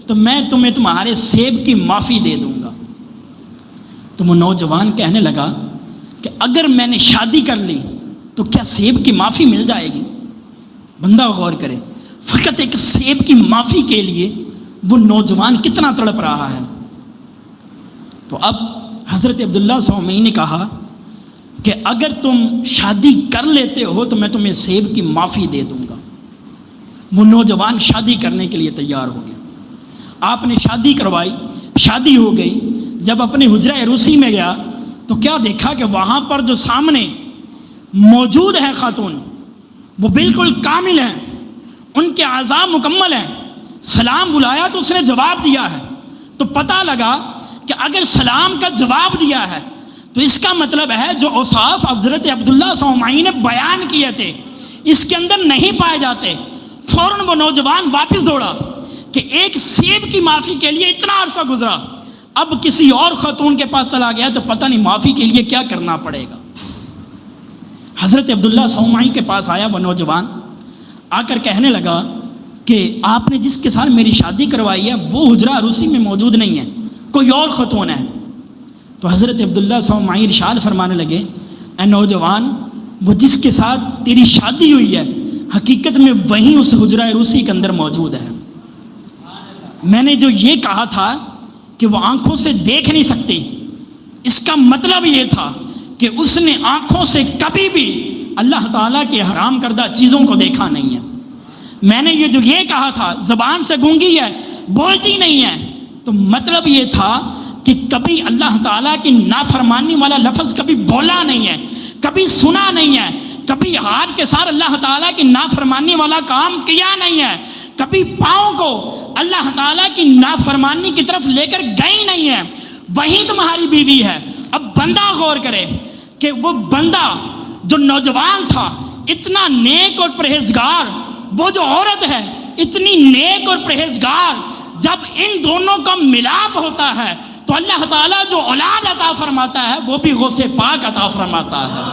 Speaker 1: تو میں تمہیں تمہارے سیب کی معافی دے دوں گا. تو وہ نوجوان کہنے لگا کہ اگر میں نے شادی کر لی تو کیا سیب کی معافی مل جائے گی؟ بندہ غور کرے، فقط ایک سیب کی معافی کے لیے وہ نوجوان کتنا تڑپ رہا ہے. تو اب حضرت عبداللہ صومعی نے کہا کہ اگر تم شادی کر لیتے ہو تو میں تمہیں سیب کی معافی دے دوں گا. وہ نوجوان شادی کرنے کے لیے تیار ہو گیا. آپ نے شادی کروائی، شادی ہو گئی. جب اپنے حجرہ عروسی میں گیا تو کیا دیکھا کہ وہاں پر جو سامنے موجود ہے خاتون وہ بالکل کامل ہیں، ان کے اعضاء مکمل ہیں. سلام بلایا تو اس نے جواب دیا ہے. تو پتہ لگا کہ اگر سلام کا جواب دیا ہے تو اس کا مطلب ہے جو اوصاف حضرت عبداللہ صومعی نے بیان کیے تھے اس کے اندر نہیں پائے جاتے. فوراً وہ نوجوان واپس دوڑا کہ ایک سیب کی معافی کے لیے اتنا عرصہ گزرا، اب کسی اور خاتون کے پاس چلا گیا تو پتہ نہیں معافی کے لیے کیا کرنا پڑے گا. حضرت عبداللہ صومعی کے پاس آیا وہ نوجوان، آ کر کہنے لگا کہ آپ نے جس کے ساتھ میری شادی کروائی ہے وہ حجرہ عروسی میں موجود نہیں ہے، کوئی اور خاتون ہے. تو حضرت عبداللہ صومعی ارشاد فرمانے لگے، اے نوجوان وہ جس کے ساتھ تیری شادی ہوئی ہے حقیقت میں وہیں اس حجرہ عروسی کے اندر موجود ہے. میں نے جو یہ کہا تھا کہ وہ آنکھوں سے دیکھ نہیں سکتی، اس کا مطلب یہ تھا کہ اس نے آنکھوں سے کبھی بھی اللہ تعالیٰ کے حرام کردہ چیزوں کو دیکھا نہیں ہے. میں نے یہ کہا تھا زبان سے گونگی ہے، بولتی نہیں ہے، تو مطلب یہ تھا کہ کبھی اللہ تعالیٰ کی نافرمانی والا لفظ کبھی بولا نہیں ہے، کبھی سنا نہیں ہے، کبھی ہاتھ کے ساتھ اللہ تعالیٰ کی نافرمانی والا کام کیا نہیں ہے، کبھی پاؤں کو اللہ تعالیٰ کی نافرمانی کی طرف لے کر گئی نہیں ہے. وہی تمہاری بیوی ہے. اب بندہ غور کرے کہ وہ بندہ جو نوجوان تھا اتنا نیک اور پرہیزگار، وہ جو عورت ہے اتنی نیک اور پرہیزگار، جب ان دونوں کا ملاپ ہوتا ہے تو اللہ تعالیٰ جو اولاد عطا فرماتا ہے وہ بھی غوث پاک عطا فرماتا ہے۔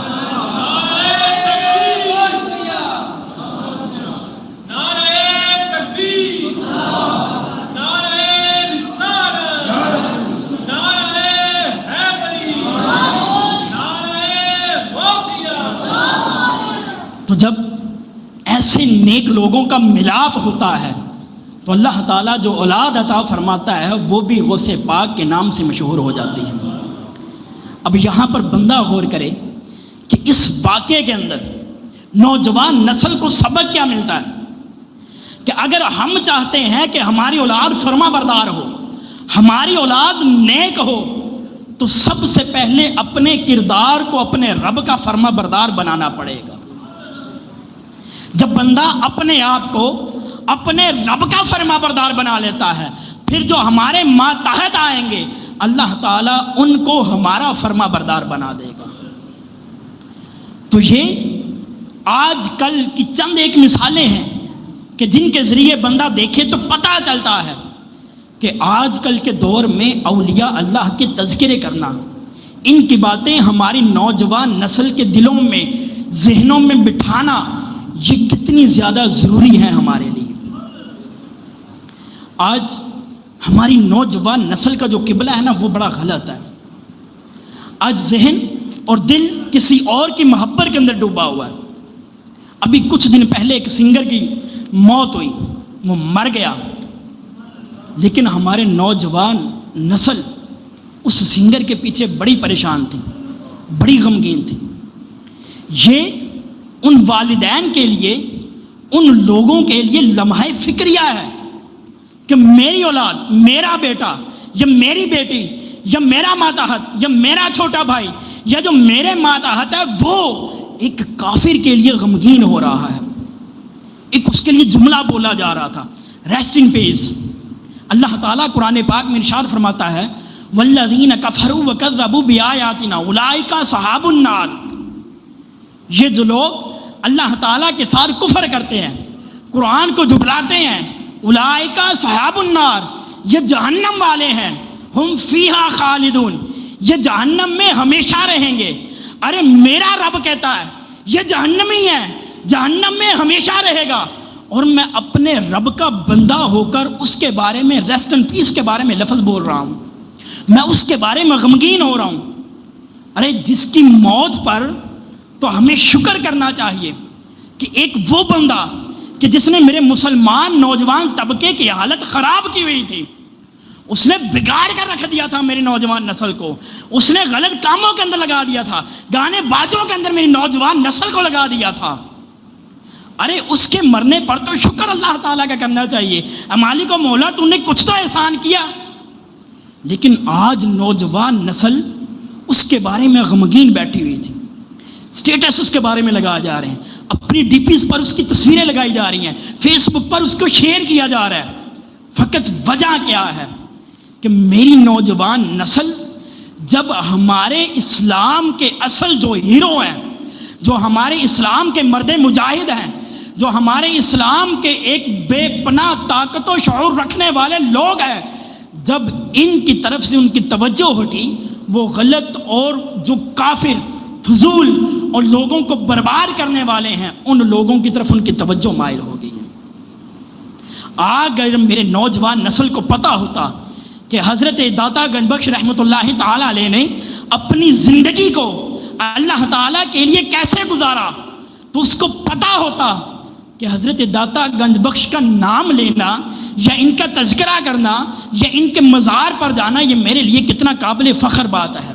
Speaker 1: تو جب ایسے نیک لوگوں کا ملاپ ہوتا ہے تو اللہ تعالیٰ جو اولاد عطا فرماتا ہے وہ بھی غوث پاک کے نام سے مشہور ہو جاتی ہے۔ اب یہاں پر بندہ غور کرے کہ اس واقعے کے اندر نوجوان نسل کو سبق کیا ملتا ہے کہ اگر ہم چاہتے ہیں کہ ہماری اولاد فرما بردار ہو، ہماری اولاد نیک ہو، تو سب سے پہلے اپنے کردار کو اپنے رب کا فرما بردار بنانا پڑے گا۔ جب بندہ اپنے آپ کو اپنے رب کا فرما بردار بنا لیتا ہے، پھر جو ہمارے ماتحت آئیں گے اللہ تعالیٰ ان کو ہمارا فرما بردار بنا دے گا۔ تو یہ آج کل کی چند ایک مثالیں ہیں کہ جن کے ذریعے بندہ دیکھے تو پتہ چلتا ہے کہ آج کل کے دور میں اولیاء اللہ کے تذکرے کرنا، ان کی باتیں ہماری نوجوان نسل کے دلوں میں، ذہنوں میں بٹھانا یہ کتنی زیادہ ضروری ہے ہمارے لیے۔ آج ہماری نوجوان نسل کا جو قبلہ ہے نا وہ بڑا غلط ہے۔ آج ذہن اور دل کسی اور کی محبت کے اندر ڈوبا ہوا ہے۔ ابھی کچھ دن پہلے ایک سنگر کی موت ہوئی، وہ مر گیا، لیکن ہمارے نوجوان نسل اس سنگر کے پیچھے بڑی پریشان تھی، بڑی غمگین تھی۔ یہ ان والدین کے لیے، ان لوگوں کے لیے لمحہ فکریہ ہے کہ میری اولاد، میرا بیٹا یا میری بیٹی یا میرا ماتحت یا میرا چھوٹا بھائی یا جو میرے ماتحت ہے وہ ایک کافر کے لیے غمگین ہو رہا ہے۔ ایک اس کے لیے جملہ بولا جا رہا تھا، ریسٹ ان پیس۔ اللہ تعالیٰ قرآن پاک میں ارشاد فرماتا ہے والذین کفروا وکذبوا بآیاتنا اولئک اصحاب النار۔ یہ جو لوگ اللہ تعالیٰ کے ساتھ کفر کرتے ہیں، قرآن کو جھٹلاتے ہیں، اولئک اصحاب النار، یہ جہنم والے ہیں، ہم فیہا خالدون، یہ جہنم میں ہمیشہ رہیں گے۔ ارے میرا رب کہتا ہے یہ جہنمی ہے، جہنم میں ہمیشہ رہے گا، اور میں اپنے رب کا بندہ ہو کر اس کے بارے میں ریسٹ اینڈ پیس کے بارے میں لفظ بول رہا ہوں، میں اس کے بارے میں غمگین ہو رہا ہوں۔ ارے جس کی موت پر تو ہمیں شکر کرنا چاہیے کہ ایک وہ بندہ کہ جس نے میرے مسلمان نوجوان طبقے کی حالت خراب کی ہوئی تھی، اس نے بگاڑ کر رکھ دیا تھا میری نوجوان نسل کو، اس نے غلط کاموں کے اندر لگا دیا تھا، گانے بازوں کے اندر میری نوجوان نسل کو لگا دیا تھا۔ ارے اس کے مرنے پر تو شکر اللہ تعالیٰ کا کرنا چاہیے، مالک و مولا تو نے کچھ تو احسان کیا۔ لیکن آج نوجوان نسل اس کے بارے میں غمگین بیٹھی ہوئی تھی، سٹیٹس اس کے بارے میں لگائے جا رہے ہیں، اپنی ڈی پیز پر اس کی تصویریں لگائی جا رہی ہیں، فیس بک پر اس کو شیئر کیا جا رہا ہے۔ فقط وجہ کیا ہے کہ میری نوجوان نسل جب ہمارے اسلام کے اصل جو ہیرو ہیں، جو ہمارے اسلام کے مرد مجاہد ہیں، جو ہمارے اسلام کے ایک بے پناہ طاقت و شعور رکھنے والے لوگ ہیں، جب ان کی طرف سے ان کی توجہ ہٹی، وہ غلط اور جو کافر، فضول اور لوگوں کو برباد کرنے والے ہیں ان لوگوں کی طرف ان کی توجہ مائل ہو گئی ہے۔ اگر میرے نوجوان نسل کو پتہ ہوتا کہ حضرت داتا گنج بخش رحمۃ اللہ تعالیٰ علیہ نے اپنی زندگی کو اللہ تعالیٰ کے لیے کیسے گزارا، تو اس کو پتہ ہوتا کہ حضرت داتا گنج بخش کا نام لینا یا ان کا تذکرہ کرنا یا ان کے مزار پر جانا یہ میرے لیے کتنا قابل فخر بات ہے۔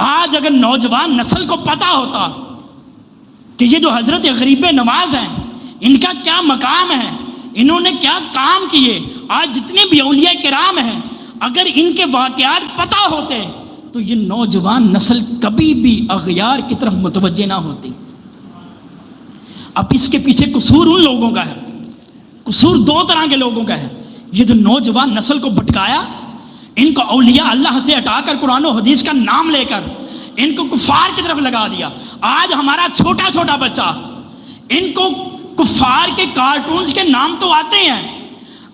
Speaker 1: آج اگر نوجوان نسل کو پتہ ہوتا کہ یہ جو حضرت غریب نواز ہیں ان کا کیا مقام ہے، انہوں نے کیا کام کیے، آج جتنے بھی اولیاء کرام ہیں اگر ان کے واقعات پتہ ہوتے تو یہ نوجوان نسل کبھی بھی اغیار کی طرف متوجہ نہ ہوتی۔ اب اس کے پیچھے قصور ان لوگوں کا ہے، قصور دو طرح کے لوگوں کا ہے۔ یہ جو نوجوان نسل کو بھٹکایا، ان کو اولیاء اللہ سے ہٹا کر قرآن و حدیث کا نام لے کر ان کو کفار کی طرف لگا دیا۔ آج ہمارا چھوٹا چھوٹا بچہ ان کو کفار کے کارٹونز کے نام تو آتے ہیں،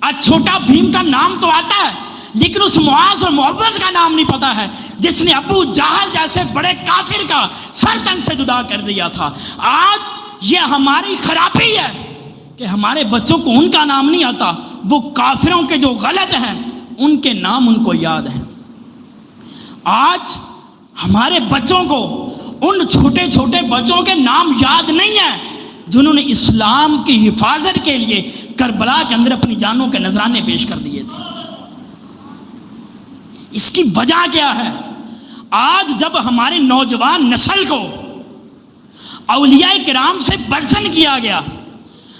Speaker 1: آج چھوٹا بھیم کا نام تو آتا ہے، لیکن اس معاذ اور معوذ کا نام نہیں پتا ہے جس نے ابو جہل جیسے بڑے کافر کا سر تن سے جدا کر دیا تھا۔ آج یہ ہماری خرابی ہے کہ ہمارے بچوں کو ان کا نام نہیں آتا، وہ کافروں کے جو غلط ہیں ان کے نام ان کو یاد ہیں۔ آج ہمارے بچوں کو ان چھوٹے چھوٹے بچوں کے نام یاد نہیں ہیں جنہوں نے اسلام کی حفاظت کے لیے کربلا کے اندر اپنی جانوں کے نذرانے پیش کر دیے تھے۔ اس کی وجہ کیا ہے؟ آج جب ہماری نوجوان نسل کو اولیاء کرام سے برزن کیا گیا،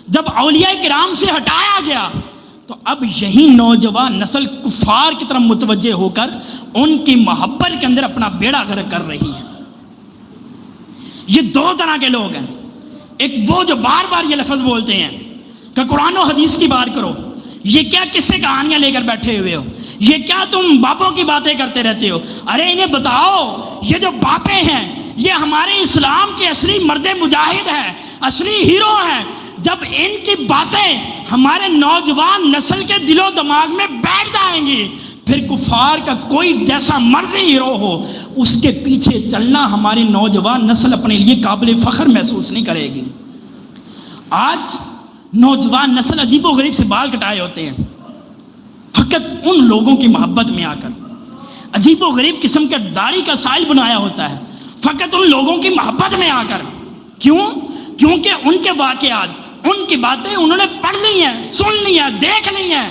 Speaker 1: جب اولیاء کرام سے ہٹایا گیا، تو اب یہی نوجوان نسل کفار کی طرف متوجہ ہو کر ان کی محبت کے اندر اپنا بیڑا غرق کر رہی ہے۔ یہ دو طرح کے لوگ ہیں، ایک وہ جو بار بار یہ لفظ بولتے ہیں کہ قرآن و حدیث کی بات کرو، یہ کیا قصے کہانیاں لے کر بیٹھے ہوئے ہو، یہ کیا تم باپوں کی باتیں کرتے رہتے ہو؟ ارے انہیں بتاؤ یہ جو باپیں ہیں یہ ہمارے اسلام کے اصلی مرد مجاہد ہیں، اصلی ہیرو ہیں۔ جب ان کی باتیں ہمارے نوجوان نسل کے دل و دماغ میں بیٹھ جائیں گی، پھر کفار کا کوئی جیسا مرضی ہیرو ہو اس کے پیچھے چلنا ہماری نوجوان نسل اپنے لیے قابل فخر محسوس نہیں کرے گی۔ آج نوجوان نسل عجیب و غریب سے بال کٹائے ہوتے ہیں، فقط ان لوگوں کی محبت میں آ کر عجیب و غریب قسم کا داڑھی کا سٹائل بنایا ہوتا ہے، فقط ان لوگوں کی محبت میں آ کر۔ کیوں؟ کیونکہ ان کے واقعات، ان کی باتیں انہوں نے پڑھ لی ہیں، سن لی ہیں، دیکھ لی ہیں۔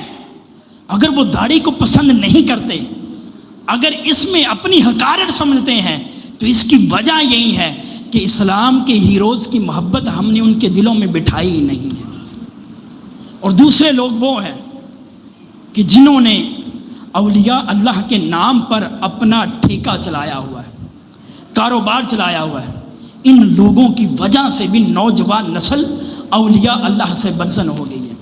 Speaker 1: اگر وہ داڑھی کو پسند نہیں کرتے، اگر اس میں اپنی حقارت سمجھتے ہیں، تو اس کی وجہ یہی ہے کہ اسلام کے ہیروز کی محبت ہم نے ان کے دلوں میں بٹھائی ہی نہیں ہے۔ اور دوسرے لوگ وہ ہیں کہ جنہوں نے اولیاء اللہ کے نام پر اپنا ٹھیکہ چلایا ہوا ہے، کاروبار چلایا ہوا ہے۔ ان لوگوں کی وجہ سے بھی نوجوان نسل اولیاء اللہ سے برزن ہو گئی ہے۔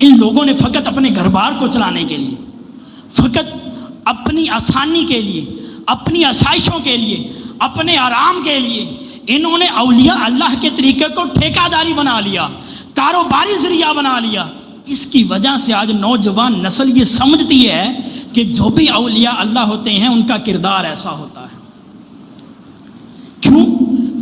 Speaker 1: ان لوگوں نے فقط اپنے گھر بار کو چلانے کے لیے، فقط اپنی آسانی کے لیے، اپنی آسائشوں کے لیے، اپنے آرام کے لیے انہوں نے اولیاء اللہ کے طریقے کو ٹھیکہ داری بنا لیا، کاروباری ذریعہ بنا لیا۔ اس کی وجہ سے آج نوجوان نسل یہ سمجھتی ہے کہ جو بھی اولیاء اللہ ہوتے ہیں ان کا کردار ایسا ہوتا ہے۔ کیوں؟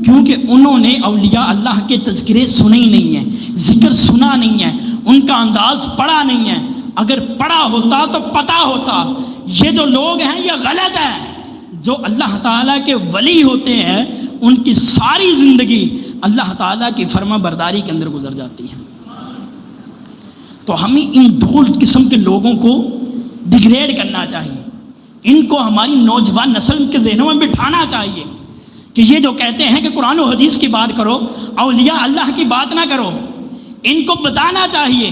Speaker 1: کیونکہ انہوں نے اولیاء اللہ کے تذکرے سنے ہی نہیں ہیں، ذکر سنا نہیں ہے، ان کا انداز پڑھا نہیں ہے۔ اگر پڑھا ہوتا تو پتہ ہوتا یہ جو لوگ ہیں یہ غلط ہیں۔ جو اللہ تعالیٰ کے ولی ہوتے ہیں ان کی ساری زندگی اللہ تعالیٰ کی فرما برداری کے اندر گزر جاتی ہے۔ تو ہمیں ان دو قسم کے لوگوں کو ڈگریڈ کرنا چاہیے، ان کو ہماری نوجوان نسل کے ذہنوں میں بٹھانا چاہیے کہ یہ جو کہتے ہیں کہ قرآن و حدیث کی بات کرو، اولیاء اللہ کی بات نہ کرو، ان کو بتانا چاہیے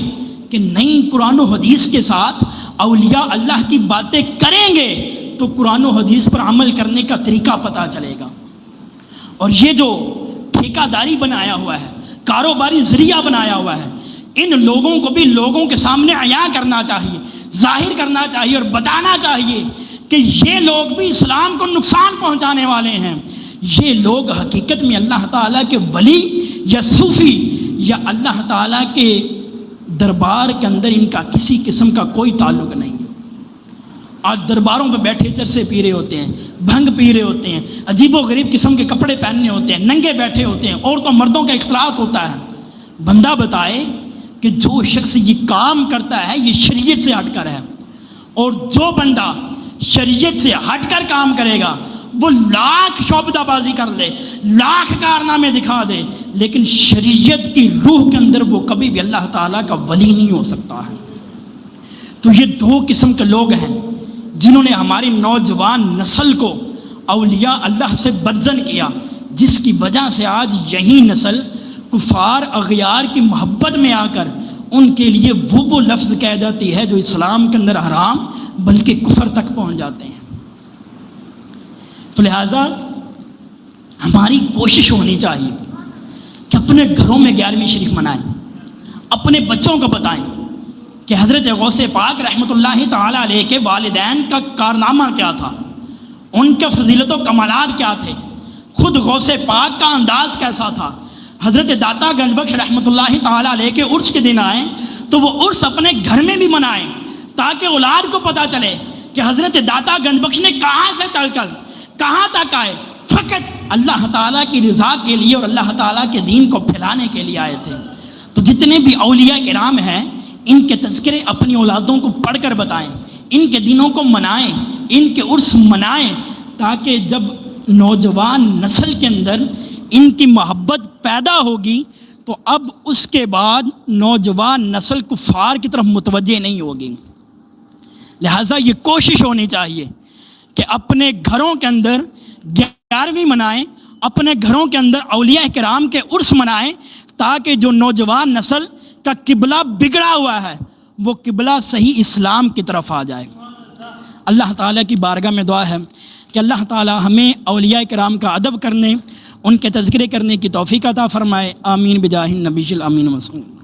Speaker 1: کہ نہیں، قرآن و حدیث کے ساتھ اولیاء اللہ کی باتیں کریں گے تو قرآن و حدیث پر عمل کرنے کا طریقہ پتہ چلے گا۔ اور یہ جو ٹھیکہ داری بنایا ہوا ہے، کاروباری ذریعہ بنایا ہوا ہے، ان لوگوں کو بھی لوگوں کے سامنے عیاں کرنا چاہیے، ظاہر کرنا چاہیے اور بتانا چاہیے کہ یہ لوگ بھی اسلام کو نقصان پہنچانے والے ہیں۔ یہ لوگ حقیقت میں اللہ تعالیٰ کے ولی یا صوفی یا اللہ تعالیٰ کے دربار کے اندر ان کا کسی قسم کا کوئی تعلق نہیں ہے۔ آج درباروں پہ بیٹھے چرسے پی رہے ہوتے ہیں، بھنگ پی رہے ہوتے ہیں، عجیب و غریب قسم کے کپڑے پہننے ہوتے ہیں، ننگے بیٹھے ہوتے ہیں، عورتوں مردوں کا اختلاط ہوتا ہے۔ بندہ بتائے کہ جو شخص یہ کام کرتا ہے یہ شریعت سے ہٹ کر ہے، اور جو بندہ شریعت سے ہٹ کر کام کرے گا وہ لاکھ شعبدہ بازی کر لے، لاکھ کارنامے دکھا دے، لیکن شریعت کی روح کے اندر وہ کبھی بھی اللہ تعالیٰ کا ولی نہیں ہو سکتا ہے۔ تو یہ دو قسم کے لوگ ہیں جنہوں نے ہماری نوجوان نسل کو اولیاء اللہ سے برزن کیا، جس کی وجہ سے آج یہی نسل کفار اغیار کی محبت میں آ کر ان کے لیے وہ لفظ کہہ جاتی ہے جو اسلام کے اندر حرام بلکہ کفر تک پہنچ جاتے ہیں۔ تو لہٰذا ہماری کوشش ہونی چاہیے کہ اپنے گھروں میں 11ویں شریف منائیں، اپنے بچوں کو بتائیں کہ حضرت غوث پاک رحمۃ اللہ تعالیٰ علیہ کے والدین کا کارنامہ کیا تھا، ان کے فضیلت و کمالات کیا تھے، خود غوث پاک کا انداز کیسا تھا، حضرت داتا گنج بخش رحمۃ اللہ تعالیٰ علیہ کے عرس کے دن آئیں تو وہ عرس اپنے گھر میں بھی منائیں تاکہ اولاد کو پتہ چلے کہ حضرت داتا گنج بخش نے کہاں سے چل کر کہاں تک آئے، فقط اللہ تعالیٰ کی رضا کے لیے اور اللہ تعالیٰ کے دین کو پھیلانے کے لیے آئے تھے۔ تو جتنے بھی اولیاء کرام ہیں ان کے تذکرے اپنی اولادوں کو پڑھ کر بتائیں، ان کے دنوں کو منائیں، ان کے عرس منائیں، تاکہ جب نوجوان نسل کے اندر ان کی محبت پیدا ہوگی تو اب اس کے بعد نوجوان نسل کفار کی طرف متوجہ نہیں ہوگی۔ لہٰذا یہ کوشش ہونی چاہیے کہ اپنے گھروں کے اندر 11ویں منائیں، اپنے گھروں کے اندر اولیاء کرام کے عرس منائیں، تاکہ جو نوجوان نسل کا قبلہ بگڑا ہوا ہے وہ قبلہ صحیح اسلام کی طرف آ جائے۔ اللہ تعالیٰ کی بارگاہ میں دعا ہے کہ اللہ تعالیٰ ہمیں اولیاء کرام کا ادب کرنے، ان کے تذکرے کرنے کی توفیق عطا فرمائے۔ آمین بجاہ النبی الامین وسلم۔